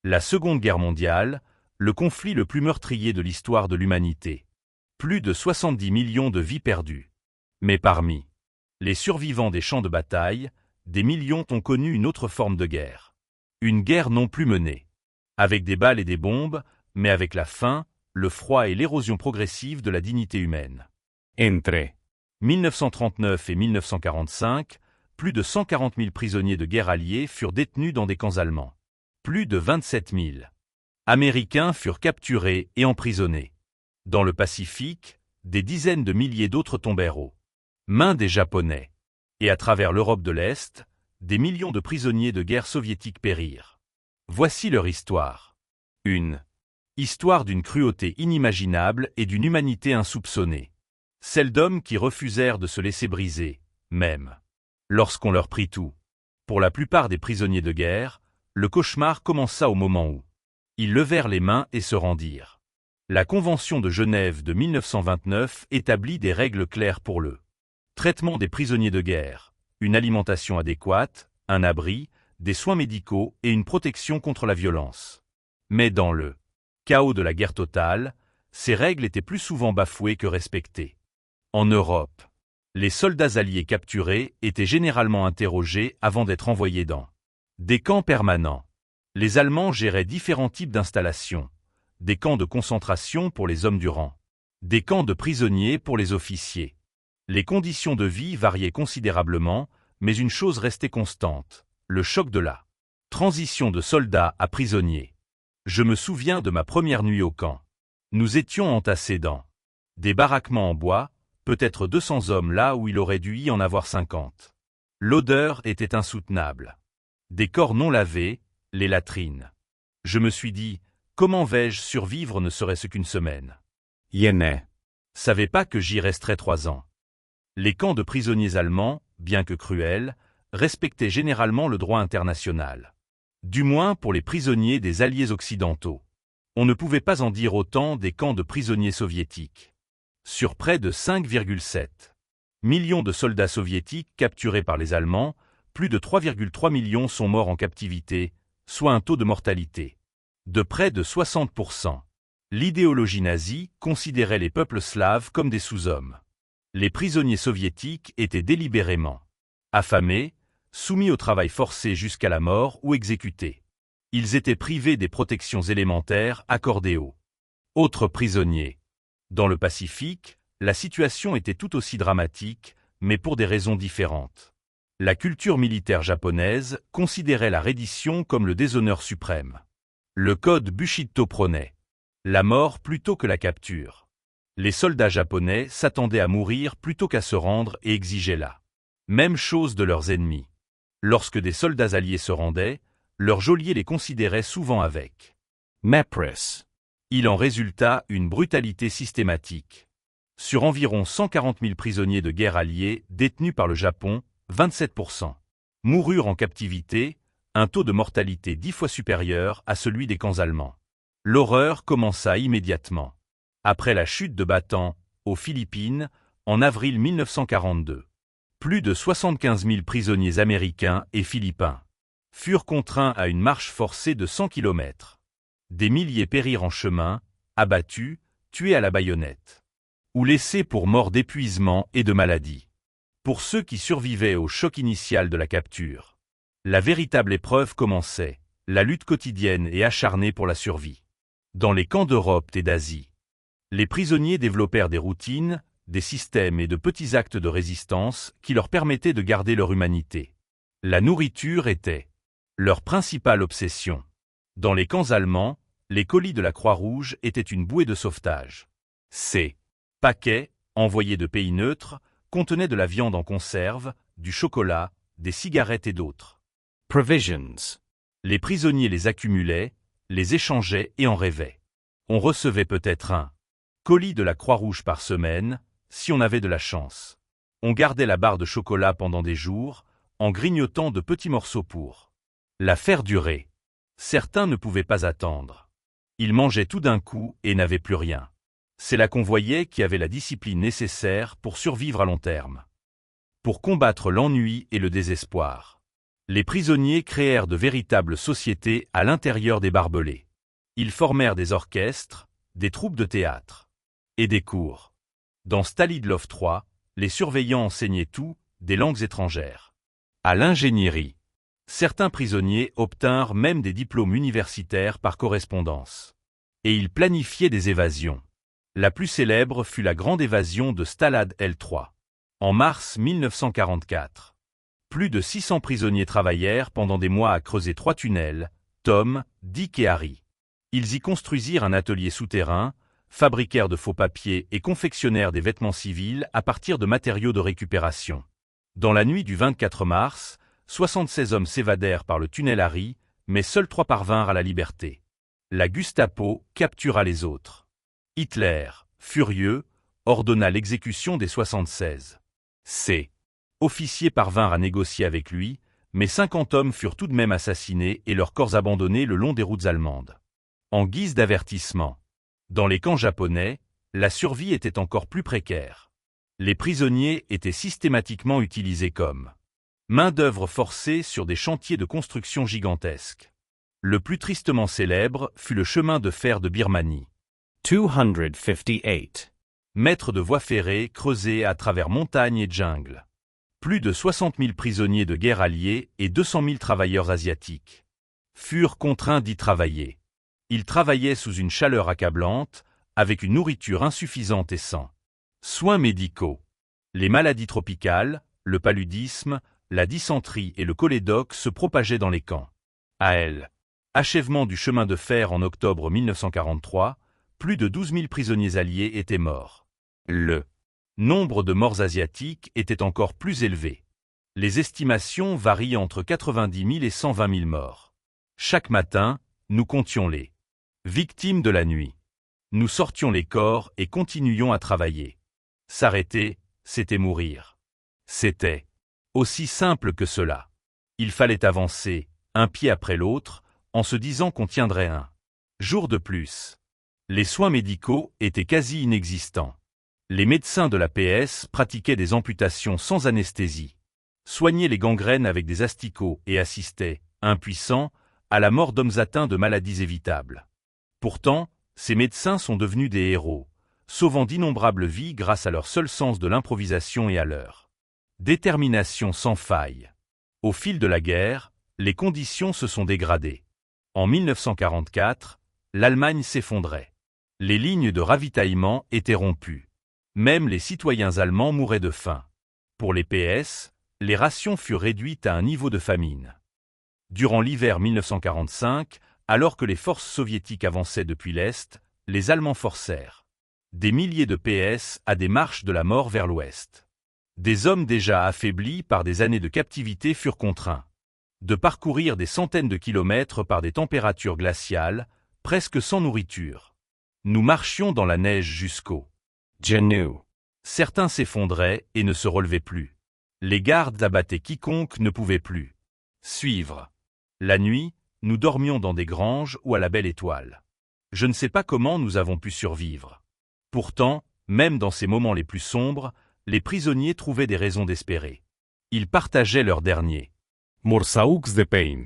La Seconde Guerre mondiale, le conflit le plus meurtrier de l'histoire de l'humanité. Plus de 70 millions de vies perdues. Mais parmi les survivants des champs de bataille, des millions ont connu une autre forme de guerre. Une guerre non plus menée avec des balles et des bombes, mais avec la faim, le froid et l'érosion progressive de la dignité humaine. Entre 1939 et 1945, plus de 140 000 prisonniers de guerre alliés furent détenus dans des camps allemands. Plus de 27 000 Américains furent capturés et emprisonnés. Dans le Pacifique, des dizaines de milliers d'autres tombèrent aux mains des Japonais. Et à travers l'Europe de l'Est, des millions de prisonniers de guerre soviétiques périrent. Voici leur histoire. Une histoire d'une cruauté inimaginable et d'une humanité insoupçonnée. Celle d'hommes qui refusèrent de se laisser briser, même lorsqu'on leur prit tout. Pour la plupart des prisonniers de guerre, le cauchemar commença au moment où ils levèrent les mains et se rendirent. La Convention de Genève de 1929 établit des règles claires pour le traitement des prisonniers de guerre, une alimentation adéquate, un abri, des soins médicaux et une protection contre la violence. Mais dans le chaos de la guerre totale, ces règles étaient plus souvent bafouées que respectées. En Europe, les soldats alliés capturés étaient généralement interrogés avant d'être envoyés dans des camps permanents. Les Allemands géraient différents types d'installations, des camps de concentration pour les hommes du rang, des camps de prisonniers pour les officiers. Les conditions de vie variaient considérablement, mais une chose restait constante, le choc de la transition de soldats à prisonniers. Je me souviens de ma première nuit au camp. Nous étions entassés dans des baraquements en bois, peut-être 200 hommes là où il aurait dû y en avoir 50. L'odeur était insoutenable. Des corps non lavés, les latrines. Je me suis dit, comment vais-je survivre ne serait-ce qu'une semaine? Savais pas que j'y resterais 3 ans. Les camps de prisonniers allemands, bien que cruels, respectaient généralement le droit international. Du moins pour les prisonniers des alliés occidentaux. On ne pouvait pas en dire autant des camps de prisonniers soviétiques. Sur près de 5,7 millions de soldats soviétiques capturés par les Allemands, plus de 3,3 millions sont morts en captivité, soit un taux de mortalité de près de 60%. L'idéologie nazie considérait les peuples slaves comme des sous-hommes. Les prisonniers soviétiques étaient délibérément affamés, soumis au travail forcé jusqu'à la mort ou exécutés. Ils étaient privés des protections élémentaires accordées aux autres prisonniers. Dans le Pacifique, la situation était tout aussi dramatique, mais pour des raisons différentes. La culture militaire japonaise considérait la reddition comme le déshonneur suprême. Le code Bushido prônait la mort plutôt que la capture. Les soldats japonais s'attendaient à mourir plutôt qu'à se rendre et exigeaient la même chose de leurs ennemis. Lorsque des soldats alliés se rendaient, leurs geôliers les considéraient souvent avec mépris. Il en résulta une brutalité systématique. Sur environ 140 000 prisonniers de guerre alliés détenus par le Japon, 27% moururent en captivité, un taux de mortalité 10 fois supérieur à celui des camps allemands. L'horreur commença immédiatement. Après la chute de Bataan, aux Philippines, en avril 1942. Plus de 75 000 prisonniers américains et philippins furent contraints à une marche forcée de 100 km. Des milliers périrent en chemin, abattus, tués à la baïonnette, ou laissés pour morts d'épuisement et de maladie. Pour ceux qui survivaient au choc initial de la capture, la véritable épreuve commençait, la lutte quotidienne et acharnée pour la survie. Dans les camps d'Europe et d'Asie, les prisonniers développèrent des routines, des systèmes et de petits actes de résistance qui leur permettaient de garder leur humanité. La nourriture était leur principale obsession. Dans les camps allemands, les colis de la Croix-Rouge étaient une bouée de sauvetage. Ces paquets, envoyés de pays neutres, contenaient de la viande en conserve, du chocolat, des cigarettes et d'autres provisions. Les prisonniers les accumulaient, les échangeaient et en rêvaient. On recevait peut-être un colis de la Croix-Rouge par semaine, si on avait de la chance. On gardait la barre de chocolat pendant des jours, en grignotant de petits morceaux pour la faire durer. Certains ne pouvaient pas attendre. Ils mangeaient tout d'un coup et n'avaient plus rien. C'est là qu'on voyait qui avait la discipline nécessaire pour survivre à long terme. Pour combattre l'ennui et le désespoir. Les prisonniers créèrent de véritables sociétés à l'intérieur des barbelés. Ils formèrent des orchestres, des troupes de théâtre et des cours. Dans Stalidlov III, les surveillants enseignaient tout, des langues étrangères à l'ingénierie. Certains prisonniers obtinrent même des diplômes universitaires par correspondance. Et ils planifiaient des évasions. La plus célèbre fut la grande évasion de Stalad L3. En mars 1944. Plus de 600 prisonniers travaillèrent pendant des mois à creuser 3 tunnels, Tom, Dick et Harry. Ils y construisirent un atelier souterrain, fabriquèrent de faux papiers et confectionnèrent des vêtements civils à partir de matériaux de récupération. Dans la nuit du 24 mars, 76 hommes s'évadèrent par le tunnel Harry, mais seuls 3 parvinrent à la liberté. La Gestapo captura les autres. Hitler, furieux, ordonna l'exécution des 76. Ces officiers parvinrent à négocier avec lui, mais 50 hommes furent tout de même assassinés et leurs corps abandonnés le long des routes allemandes. En guise d'avertissement. Dans les camps japonais, la survie était encore plus précaire. Les prisonniers étaient systématiquement utilisés comme main-d'œuvre forcée sur des chantiers de construction gigantesques. Le plus tristement célèbre fut le chemin de fer de Birmanie. 258. Maître de voies ferrées creusées à travers montagnes et jungles. Plus de 60 000 prisonniers de guerre alliés et 200 000 travailleurs asiatiques furent contraints d'y travailler. Ils travaillaient sous une chaleur accablante, avec une nourriture insuffisante et sans soins médicaux. Les maladies tropicales, le paludisme, la dysenterie et le cholédoque se propageaient dans les camps. À elle. Achèvement du chemin de fer en octobre 1943, plus de 12 000 prisonniers alliés étaient morts. Le nombre de morts asiatiques était encore plus élevé. Les estimations varient entre 90 000 et 120 000 morts. Chaque matin, nous comptions les victimes de la nuit. Nous sortions les corps et continuions à travailler. S'arrêter, c'était mourir. C'était aussi simple que cela. Il fallait avancer, un pied après l'autre, en se disant qu'on tiendrait un jour de plus. Les soins médicaux étaient quasi inexistants. Les médecins de la PS pratiquaient des amputations sans anesthésie, soignaient les gangrènes avec des asticots et assistaient, impuissants, à la mort d'hommes atteints de maladies évitables. Pourtant, ces médecins sont devenus des héros, sauvant d'innombrables vies grâce à leur seul sens de l'improvisation et à leur détermination sans faille. Au fil de la guerre, les conditions se sont dégradées. En 1944, l'Allemagne s'effondrait. Les lignes de ravitaillement étaient rompues. Même les citoyens allemands mouraient de faim. Pour les PS, les rations furent réduites à un niveau de famine. Durant l'hiver 1945, alors que les forces soviétiques avançaient depuis l'Est, les Allemands forcèrent des milliers de PS à des marches de la mort vers l'Ouest. Des hommes déjà affaiblis par des années de captivité furent contraints de parcourir des centaines de kilomètres par des températures glaciales, presque sans nourriture. Nous marchions dans la neige jusqu'au genou. Certains s'effondraient et ne se relevaient plus. Les gardes abattaient quiconque ne pouvait plus suivre. La nuit, nous dormions dans des granges ou à la belle étoile. Je ne sais pas comment nous avons pu survivre. Pourtant, même dans ces moments les plus sombres, les prisonniers trouvaient des raisons d'espérer. Ils partageaient leurs derniers Morsaux de pain.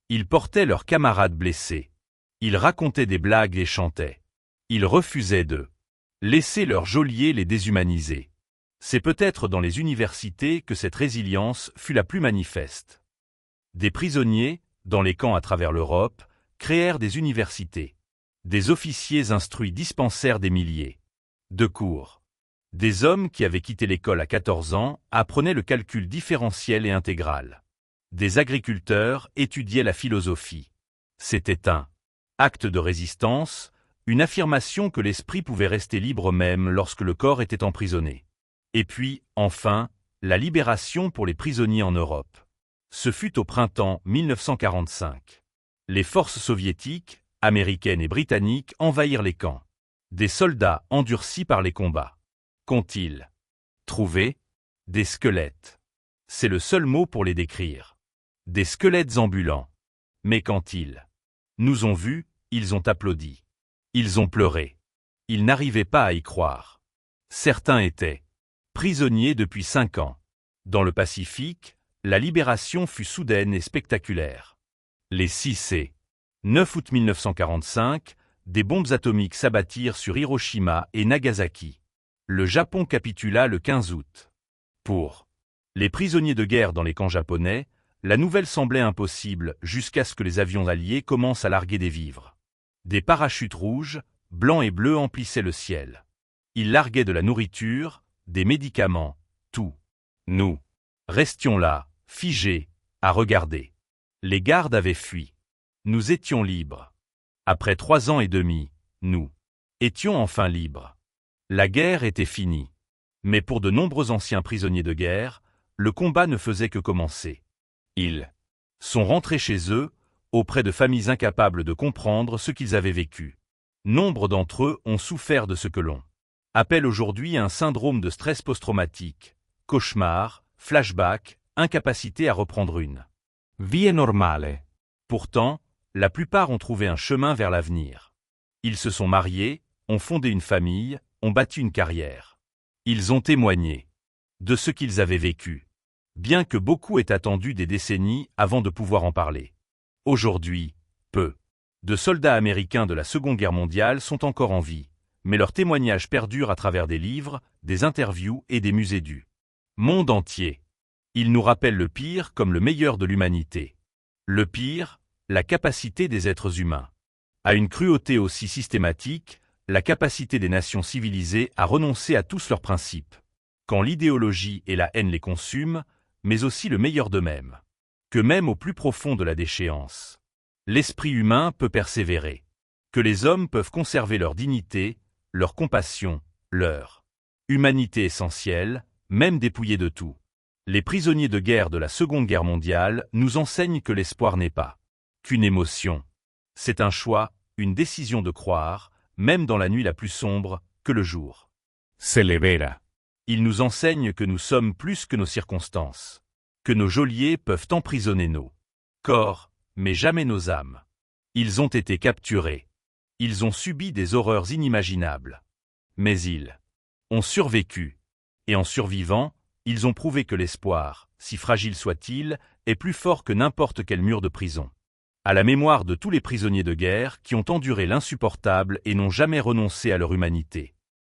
Ils portaient leurs camarades blessés. Ils racontaient des blagues et chantaient. Ils refusaient de laisser leurs geôliers les déshumaniser. C'est peut-être dans les universités que cette résilience fut la plus manifeste. Des prisonniers, dans les camps à travers l'Europe, créèrent des universités. Des officiers instruits dispensèrent des milliers de cours. Des hommes qui avaient quitté l'école à 14 ans apprenaient le calcul différentiel et intégral. Des agriculteurs étudiaient la philosophie. C'était un acte de résistance, une affirmation que l'esprit pouvait rester libre même lorsque le corps était emprisonné. Et puis, enfin, la libération pour les prisonniers en Europe. Ce fut au printemps 1945. Les forces soviétiques, américaines et britanniques envahirent les camps. Des soldats endurcis par les combats. Qu'ont-ils trouvé? Des squelettes. C'est le seul mot pour les décrire. Des squelettes ambulants. Mais quand ils nous ont vus, ils ont applaudi. Ils ont pleuré. Ils n'arrivaient pas à y croire. Certains étaient prisonniers depuis 5 ans. Dans le Pacifique, La libération fut soudaine et spectaculaire. Les 6 et 9 août 1945, des bombes atomiques s'abattirent sur Hiroshima et Nagasaki. Le Japon capitula le 15 août. Pour les prisonniers de guerre dans les camps japonais, la nouvelle semblait impossible jusqu'à ce que les avions alliés commencent à larguer des vivres. Des parachutes rouges, blancs et bleus emplissaient le ciel. Ils larguaient de la nourriture, des médicaments, tout. Nous restions là, figés, à regarder. Les gardes avaient fui. Nous étions libres. Après 3 ans et demi, nous étions enfin libres. La guerre était finie. Mais pour de nombreux anciens prisonniers de guerre, le combat ne faisait que commencer. Ils sont rentrés chez eux, auprès de familles incapables de comprendre ce qu'ils avaient vécu. Nombre d'entre eux ont souffert de ce que l'on appelle aujourd'hui un syndrome de stress post-traumatique, cauchemar, flashback, incapacité à reprendre une vie normale. Pourtant, la plupart ont trouvé un chemin vers l'avenir. Ils se sont mariés, ont fondé une famille, ont bâti une carrière. Ils ont témoigné de ce qu'ils avaient vécu, bien que beaucoup aient attendu des décennies avant de pouvoir en parler. Aujourd'hui, peu de soldats américains de la Seconde Guerre mondiale sont encore en vie, mais leurs témoignages perdurent à travers des livres, des interviews et des musées du monde entier. Ils nous rappellent le pire comme le meilleur de l'humanité. Le pire, la capacité des êtres humains à une cruauté aussi systématique, la capacité des nations civilisées à renoncer à tous leurs principes, quand l'idéologie et la haine les consument, mais aussi le meilleur d'eux-mêmes. Que même au plus profond de la déchéance, l'esprit humain peut persévérer. Que les hommes peuvent conserver leur dignité, leur compassion, leur humanité essentielle, même dépouillés de tout. Les prisonniers de guerre de la Seconde Guerre mondiale nous enseignent que l'espoir n'est pas qu'une émotion. C'est un choix, une décision de croire, même dans la nuit la plus sombre, que le jour Se libera. Ils nous enseignent que nous sommes plus que nos circonstances, que nos geôliers peuvent emprisonner nos corps, mais jamais nos âmes. Ils ont été capturés. Ils ont subi des horreurs inimaginables. Mais ils ont survécu. Et en survivant, ils ont prouvé que l'espoir, si fragile soit-il, est plus fort que n'importe quel mur de prison. À la mémoire de tous les prisonniers de guerre qui ont enduré l'insupportable et n'ont jamais renoncé à leur humanité.